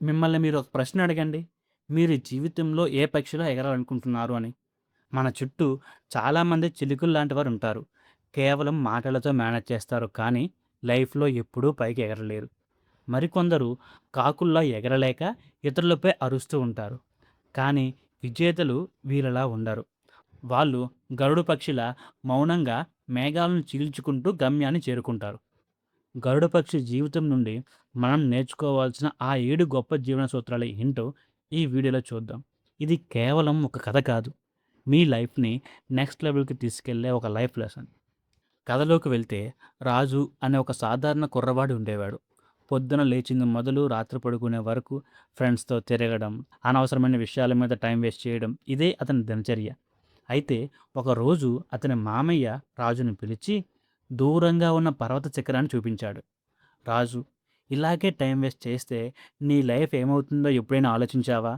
మిమ్మల్ని మీరు ఒక ప్రశ్న అడగండి. మీరు జీవితంలో ఏ పక్షిలో ఎగరాలనుకుంటున్నారు అని. మన చుట్టూ చాలామంది చిలుకల్లాంటి వారుంటారు. కేవలం మాటలతో మేనేజ్ చేస్తారు. కానీ లైఫ్‌లో ఎప్పుడూ పైకి ఎగరలేరు. మరికొందరు కాకుల్లా ఎగరలేక ఇతరులపై అరుస్తూ ఉంటారు. కానీ విజేతలు వీళ్ళలా ఉండరు. వాళ్ళు గరుడ పక్షిలా మౌనంగా మేఘాలను చీల్చుకుంటూ గమ్యాన్ని చేరుకుంటారు. గరుడ పక్షి జీవితం నుండి మనం నేర్చుకోవాల్సిన ఆ 7 గొప్ప జీవన సూత్రాలు ఏంటో ఈ వీడియోలో చూద్దాం. ఇది కేవలం ఒక కథ కాదు. మీ లైఫ్‌ని నెక్స్ట్ లెవెల్‌కి తీసుకెళ్ళే ఒక లైఫ్ లెసన్. కథలోకి వెళ్తే రాజు అనే ఒక సాధారణ కుర్రవాడు ఉండేవాడు. పొద్దున లేచింది మొదలు రాత్రి పడుకునే వరకు ఫ్రెండ్స్‌తో తిరగడం, అనవసరమైన విషయాల మీద టైం వేస్ట్ చేయడం ఇదే అతని దినచర్య. అయితే ఒకరోజు అతని మామయ్య రాజుని పిలిచి దూరంగా ఉన్న పర్వత శిఖరాన్ని చూపించాడు. రాజు, ఇలాగే టైం వేస్ట్ చేస్తే నీ లైఫ్ ఏమవుతుందో ఎప్పుడైనా ఆలోచించావా?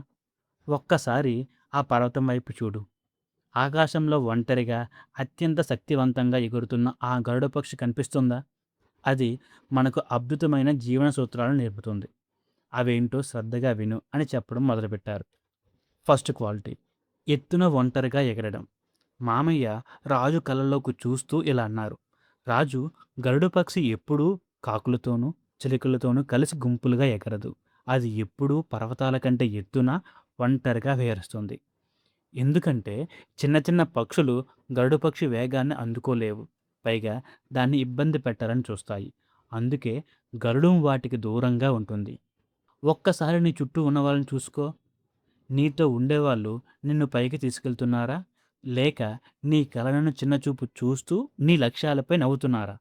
ఒక్కసారి ఆ పర్వతం వైపు చూడు. ఆకాశంలో ఒంటరిగా అత్యంత శక్తివంతంగా ఎగురుతున్న ఆ గరుడ పక్షి కనిపిస్తుందా? అది మనకు అద్భుతమైన జీవన సూత్రాలను నేర్పుతుంది. అవేంటో శ్రద్ధగా విను అని చెప్పడం మొదలుపెట్టారు. ఫస్ట్ క్వాలిటీ, ఎత్తున ఒంటరిగా ఎగరడం. మామయ్య రాజు కళ్ళలోకి చూస్తూ ఇలా అన్నారు. రాజు, గరుడ పక్షి ఎప్పుడూ కాకులతోనూ, చిలుకలతోనూ కలిసి గుంపులుగా ఎగరదు. అది ఎప్పుడూ పర్వతాల కంటే ఎత్తున ఒంటరిగా విహరిస్తుంది. ఎందుకంటే చిన్న చిన్న పక్షులు గరుడ పక్షి వేగాన్ని అందుకోలేవు. పైగా దాన్ని ఇబ్బంది పెట్టాలని చూస్తాయి. అందుకే గరుడం వాటికి దూరంగా ఉంటుంది. ఒక్కసారి నీ చుట్టూ ఉన్న వాళ్ళని చూసుకో. నీతో ఉండేవాళ్ళు నిన్ను పైకి తీసుకెళ్తున్నారా? లేక నీ కలలను చిన్నచూపు చూస్తూ నీ లక్ష్యాలపై నవ్వుతున్నారా?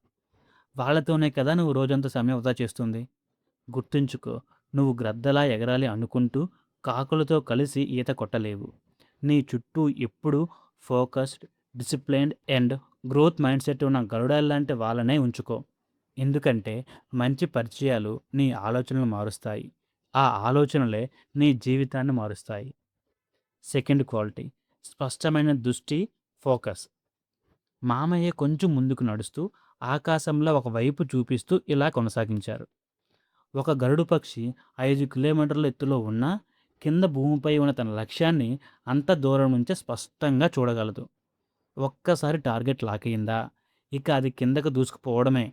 వాళ్ళతోనే కదా నువ్వు రోజంతా సమయం వృధా చేస్తుంది. గుర్తుంచుకో, నువ్వు గ్రద్దలా ఎగరాలి అనుకుంటూ కాకులతో కలిసి ఈత కొట్టలేవు. నీ చుట్టూ ఎప్పుడూ focused, disciplined and growth mindset ఉన్న గరుడాల్లాంటి వాళ్ళనే ఉంచుకో. ఎందుకంటే మంచి పరిచయాలు నీ ఆలోచనలు మారుస్తాయి. ఆ ఆలోచనలే నీ జీవితాన్ని మారుస్తాయి. సెకండ్ క్వాలిటీ, స్పష్టమైన దృష్టి, ఫోకస్. మామయ్య కొంచెం ముందుకు నడుస్తూ ఆకాశంలో ఒక వైపు చూపిస్తూ ఇలా కొనసాగించారు. ఒక గరుడు పక్షి 5 కిలోమీటర్ల ఎత్తులో ఉన్నా కింద భూమిపై ఉన్న తన లక్ష్యాన్ని అంత దూరం నుంచే స్పష్టంగా చూడగలదు. ఒక్కసారి టార్గెట్ లాక్ అయిందా, ఇక అది కిందకు దూసుకుపోవడమే.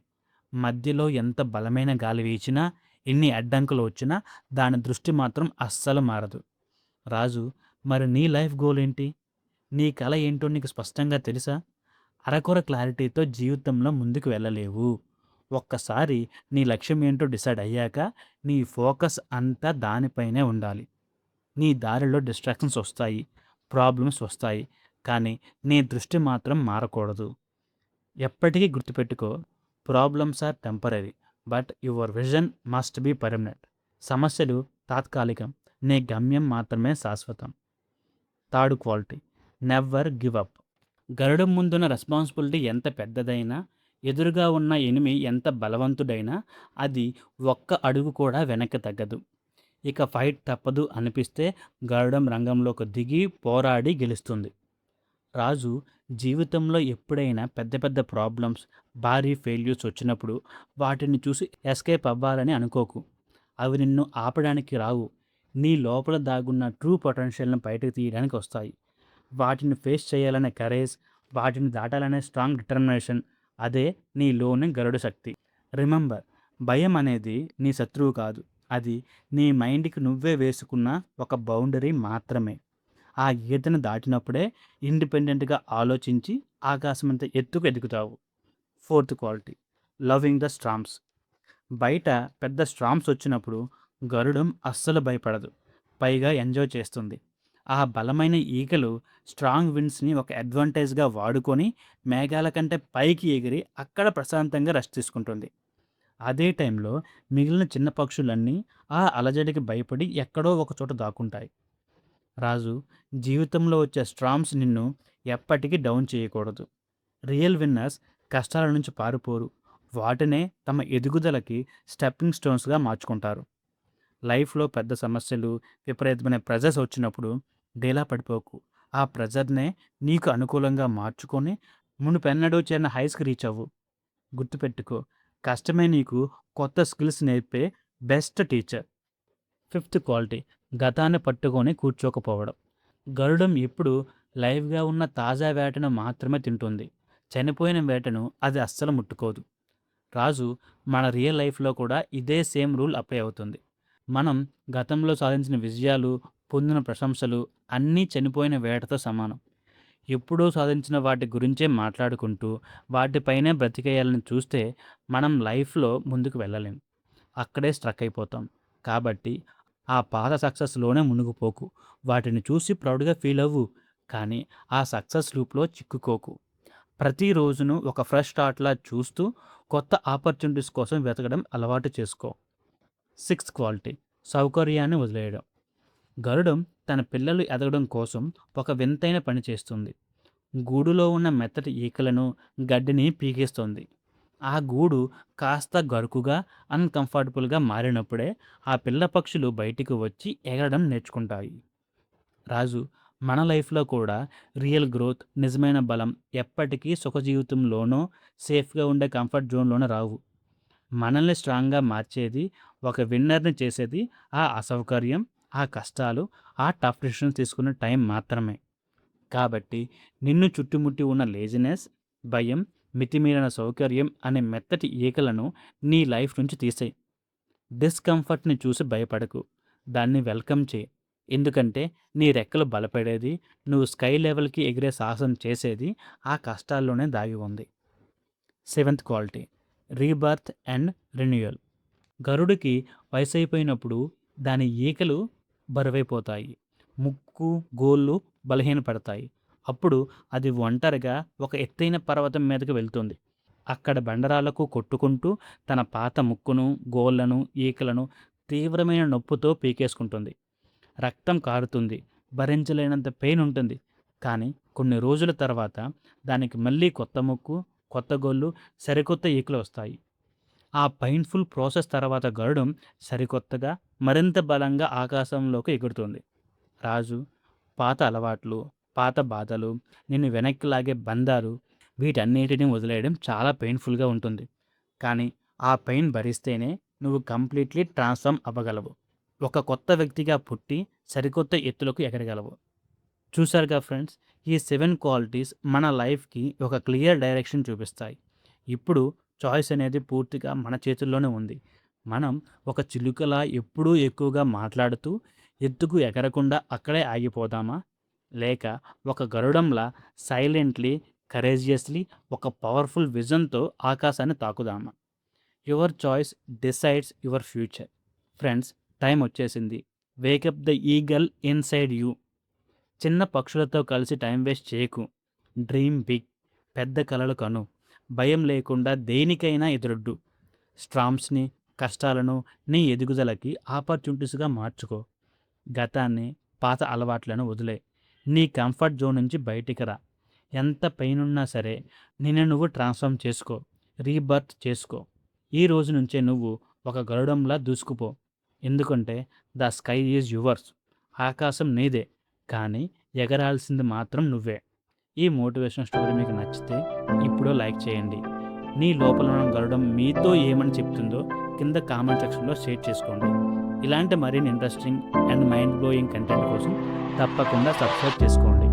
మధ్యలో ఎంత బలమైన గాలి వీచినా, ఎన్ని అడ్డంకులు వచ్చినా దాని దృష్టి మాత్రం అస్సలు మారదు. రాజు, మరి నీ లైఫ్ గోల్ ఏంటి? నీ కల ఏంటో నీకు స్పష్టంగా తెలుసా? అరకొర క్లారిటీతో జీవితంలో ముందుకు వెళ్ళలేవు. ఒక్కసారి నీ లక్ష్యం ఏంటో డిసైడ్ అయ్యాక నీ ఫోకస్ అంతా దానిపైనే ఉండాలి. నీ దారిలో డిస్ట్రాక్షన్స్ వస్తాయి, ప్రాబ్లమ్స్ వస్తాయి. కానీ నీ దృష్టి మాత్రం మారకూడదు. ఎప్పటికీ గుర్తుపెట్టుకో, problems are temporary but your vision must be permanent. సమస్యలు తాత్కాలికం, నీ గమ్యం మాత్రమే శాశ్వతం. Third quality, never give up. గరుడం ముందున్న రెస్పాన్సిబిలిటీ ఎంత పెద్దదైనా, ఎదురుగా ఉన్న ఎనిమి ఎంత బలవంతుడైనా అది ఒక్క అడుగు కూడా వెనక్కి తగ్గదు. ఇక ఫైట్ తప్పదు అనిపిస్తే గరుడం రంగంలోకి దిగి పోరాడి గెలుస్తుంది. రాజు, జీవితంలో ఎప్పుడైనా పెద్ద పెద్ద ప్రాబ్లమ్స్, భారీ ఫెయిల్యూర్స్ వచ్చినప్పుడు వాటిని చూసి ఎస్కేప్ అవ్వాలని అనుకోకు. అవి నిన్ను ఆపడానికి రావు. నీ లోపల దాగున్న ట్రూ పొటెన్షియల్‌ని బయటకు తీయడానికి వస్తాయి. వాటిని ఫేస్ చేయాలనే కరేజ్, వాటిని దాటాలనే స్ట్రాంగ్ డిటర్మినేషన్, అదే నీలోని గరుడ శక్తి. రిమెంబర్, భయం అనేది నీ శత్రువు కాదు. అది నీ మైండ్‌కి నువ్వే వేసుకున్న ఒక బౌండరీ మాత్రమే. ఆ గీతను దాటినప్పుడే ఇండిపెండెంట్‌గా ఆలోచించి ఆకాశమంత ఎత్తుకు ఎదుగుతావు. Fourth quality, loving the storms. బయట పెద్ద స్టార్మ్స్ వచ్చినప్పుడు గరుడం అస్సలు భయపడదు. పైగా ఎంజాయ్ చేస్తుంది. ఆ బలమైన ఈకలు స్ట్రాంగ్ విండ్స్‌ని ఒక అడ్వాంటేజ్‌గా వాడుకొని మేఘాల కంటే పైకి ఎగిరి అక్కడ ప్రశాంతంగా రెస్ట్ తీసుకుంటుంది. అదే టైంలో మిగిలిన చిన్న పక్షులన్నీ ఆ అలజడికి భయపడి ఎక్కడో ఒక చోట దాక్కుంటాయి. రాజు, జీవితంలో వచ్చే స్టార్మ్స్ నిన్ను ఎప్పటికీ డౌన్ చేయకూడదు. రియల్ విన్నర్స్ కష్టాల నుంచి పారిపోరు. వాటినే తమ ఎదుగుదలకి స్టెప్పింగ్ స్టోన్స్‌గా మార్చుకుంటారు. లైఫ్‌లో పెద్ద సమస్యలు, విపరీతమైన ప్రెజర్స్ వచ్చినప్పుడు డీలా పడిపోకు. ఆ ప్రెజర్‌నే నీకు అనుకూలంగా మార్చుకొని మునుపెన్నడూ చేరని హైస్‌కి రీచ్ అవ్వు. గుర్తుపెట్టుకో, కష్టమే నీకు కొత్త స్కిల్స్ నేర్పే బెస్ట్ టీచర్. ఫిఫ్త్ క్వాలిటీ గతాన్ని పట్టుకొని కూర్చోకపోవడం. గరుడం ఎప్పుడు లైవ్‌గా ఉన్న తాజా వేటను మాత్రమే తింటుంది. చనిపోయిన వేటను అది అస్సలు ముట్టుకోదు. రాజు మన రియల్ లైఫ్‌లో కూడా ఇదే సేమ్ రూల్ అప్లై అవుతుంది. మనం గతంలో సాధించిన విజయాలు, పొందిన ప్రశంసలు అన్నీ చనిపోయిన వేటతో సమానం. ఎప్పుడో సాధించిన వాటి గురించే మాట్లాడుకుంటూ, వాటిపైనే బ్రతికేయాలని చూస్తే మనం లైఫ్‌లో ముందుకు వెళ్ళలేం. అక్కడే స్ట్రక్ అయిపోతాం. కాబట్టి ఆ పాత సక్సెస్‌లోనే మునిగిపోకు. వాటిని చూసి ప్రౌడ్‌గా ఫీల్ అవ్వు. కానీ ఆ సక్సెస్ లూప్‌లో చిక్కుకోకు. ప్రతి రోజును ఒక ఫ్రెష్ స్టార్ట్‌లా చూస్తూ కొత్త ఆపర్చునిటీస్ కోసం వెతకడం అలవాటు చేసుకో. సిక్స్త్ క్వాలిటీ సౌకర్యాన్ని వదిలేయడం. గరుడం తన పిల్లలు ఎదగడం కోసం ఒక వింతైన పని చేస్తుంది. గూడులో ఉన్న మెత్తటి ఈకలను, గడ్డిని పీకేస్తుంది. ఆ గూడు కాస్త గరుకుగా, అన్‌కంఫర్టబుల్‌గా మారినప్పుడే ఆ పిల్ల పక్షులు బయటికి వచ్చి ఎగరడం నేర్చుకుంటాయి. రాజు మన లైఫ్‌లో కూడా రియల్ గ్రోత్, నిజమైన బలం ఎప్పటికీ సుఖ జీవితంలోనో, సేఫ్‌గా ఉండే కంఫర్ట్ జోన్‌లోనో రావు. మనల్ని స్ట్రాంగ్‌గా మార్చేది, ఒక విన్నర్‌ని చేసేది ఆ అసౌకర్యం, ఆ కష్టాలు, ఆ టఫ్ డెసిషన్స్ తీసుకునే టైం మాత్రమే. కాబట్టి నిన్ను చుట్టుముట్టి ఉన్న లేజినెస్, భయం, మితిమీరిన సౌకర్యం అనే మెత్తటి ఈకలను నీ లైఫ్ నుంచి తీసేయి. డిస్కంఫర్ట్‌ని చూసి భయపడకు. దాన్ని వెల్కమ్ చెయి. ఎందుకంటే నీ రెక్కలు బలపడేది, నువ్వు స్కై లెవెల్‌కి ఎగిరే సాహసం చేసేది ఆ కష్టాల్లోనే దాగి ఉంది. Seventh quality rebirth and renewal. గరుడికి వయసైపోయినప్పుడు దాని ఈకలు బరువైపోతాయి. ముక్కు, గోళ్ళు బలహీనపడతాయి. అప్పుడు అది ఒంటరిగా ఒక ఎత్తైన పర్వతం మీదకి వెళ్తుంది. అక్కడ బండరాళ్ళకు కొట్టుకుంటూ తన పాత ముక్కును, గోళ్ళను, ఈకలను తీవ్రమైన నొప్పితో పీకేసుకుంటుంది. రక్తం కారుతుంది. భరించలేనంత పెయిన్ ఉంటుంది. కానీ కొన్ని రోజుల తర్వాత దానికి మళ్ళీ కొత్త ముక్కు, కొత్త గోళ్ళు, సరికొత్త ఈకలు వస్తాయి. ఆ పెయిన్‌ఫుల్ ప్రాసెస్ తర్వాత గరుడం సరికొత్తగా, మరింత బలంగా ఆకాశంలోకి ఎగురుతుంది. రాజు పాత అలవాట్లు, పాత బాధలు, నిన్ను వెనక్కి లాగే బంధాలు వీటన్నిటిని వదిలేయడం చాలా పెయిన్‌ఫుల్‌గా ఉంటుంది. కానీ ఆ పెయిన్ భరిస్తేనే నువ్వు కంప్లీట్‌లీ ట్రాన్స్‌ఫార్మ్ అవ్వగలవు. ఒక కొత్త వ్యక్తిగా పుట్టి సరికొత్త ఎత్తులకు ఎగరగలవు. చూసారుగా ఫ్రెండ్స్, ఈ 7 క్వాలిటీస్ మన లైఫ్‌కి ఒక క్లియర్ డైరెక్షన్ చూపిస్తాయి. ఇప్పుడు చాయిస్ అనేది పూర్తిగా మన చేతుల్లోనే ఉంది. మనం ఒక చిలుకలా ఎప్పుడూ ఎక్కువగా మాట్లాడుతూ ఎత్తుకు ఎగరకుండా అక్కడే ఆగిపోదామా? లేక ఒక గరుడంలా సైలెంట్‌లీ, కరేజియస్‌లీ ఒక పవర్‌ఫుల్ విజన్‌తో ఆకాశాన్ని తాకుదామా? Your choice decides your future. Friends, time వచ్చేసింది. Wake up the eagle inside you. చిన్న పక్షులతో కలిసి టైం వేస్ట్ చేయకు. Dream big. పెద్ద కలలు కను. భయం లేకుండా దేనికైనా ఎదురొడ్డు. స్ట్రామ్స్‌ని, కష్టాలను నీ ఎదుగుదలకి ఆపర్చునిటీస్‌గా మార్చుకో. గతాన్ని, పాత అలవాట్లను వదిలేయ్. నీ కంఫర్ట్ జోన్ నుంచి బయటికి రా. ఎంత పెయిన్ ఉన్నా సరే నిన్ను నువ్వు ట్రాన్స్‌ఫార్మ్ చేసుకో. రీబర్త్ చేసుకో. ఈ రోజు నుంచే నువ్వు ఒక గరుడంలా దూసుకుపో. ఎందుకంటే ద స్కై ఈజ్ యువర్స్. ఆకాశం నీదే. కానీ ఎగరాల్సింది మాత్రం నువ్వే. ఈ మోటివేషన్ స్టోరీ మీకు నచ్చితే ఇప్పుడే లైక్ చేయండి. నీ లోపల ఉన్న గరుడం మీతో ఏమని చెప్తుందో కింద కామెంట్ సెక్షన్‌లో షేర్ చేసుకోండి. ఇలాంటి మరిన్ని interesting and mind blowing content కోసం తప్పకుండా సబ్స్క్రైబ్ చేసుకోండి.